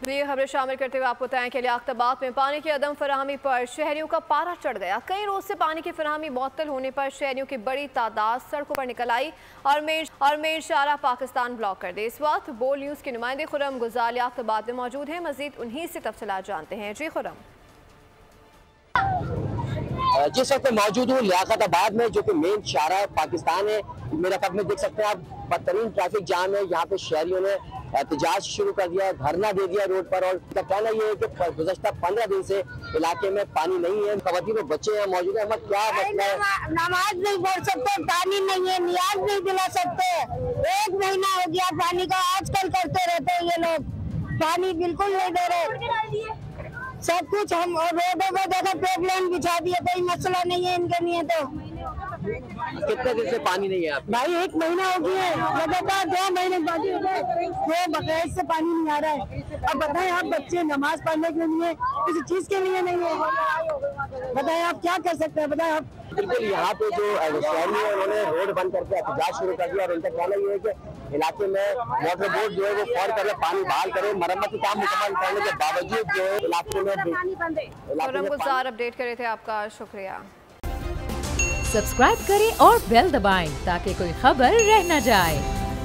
ये खबरें शामिल करते हुए आपको बताएं कि लियाकताबाद में पानी की अदम फराहमी पर शहरियों का पारा चढ़ गया। कई रोज से पानी की फराहमी मुअत्तल होने पर शहरियों की बड़ी तादाद सड़कों पर निकल आई और मेन शारा पाकिस्तान ब्लॉक कर दी। इस वक्त बोल न्यूज़ के नुमाइंदे खुर्रम गुजार लियाकताबाद में मौजूद हैं। मजीद उन्हीं से तफसीलात जानते हैं। जी खुर्रम। जिस वक्त मौजूद हूँ लियाकताबाद में, जो कि मेन शारा पाकिस्तान है। मेरा पक्ष में देख सकते हैं आप, बदतरीन ट्रैफिक जाम है। यहाँ पे शहरियों ने एहतजाज शुरू कर दिया, धरना दे दिया रोड पर। और कहना ये है कि गुज़श्ता 15 दिन से इलाके में पानी नहीं है। खवातीन और बच्चे यहाँ मौजूद है। क्या मसला है? नमाज नहीं पढ़ सकते, पानी नहीं है, नियाज नहीं दिला सकते। 1 महीना हो गया पानी का, आजकल करते रहते हैं ये लोग, पानी बिल्कुल नहीं दे रहे। सब कुछ हम और रोडों पर देखो पेपलाइन बिछा दिए, कोई मसला नहीं है इनके लिए। तो कितने दिन से पानी नहीं है आप? भाई 1 महीना हो गया है, लगातार 2 महीने बाकी दो बकायद से पानी नहीं आ रहा है। अब बताएं आप, बच्चे नमाज पढ़ने के लिए किसी चीज के लिए नहीं है, बताएं आप क्या कर सकते हैं? बताएं आप। बिल्कुल, यहाँ पे जो शहरी है उन्होंने रोड बंद करके एहतजाज शुरू कर दिया और उनका कहना ये है कि इलाके में वाटर बोर्ड जो है वो फौर कर पानी बहाल करे। मरम्मत काम मुकम्मल करने के बावजूद जो है इलाके में गुजार अपडेट करे थे, आपका शुक्रिया। सब्सक्राइब करें और बेल दबाएं ताकि कोई खबर रह न जाए।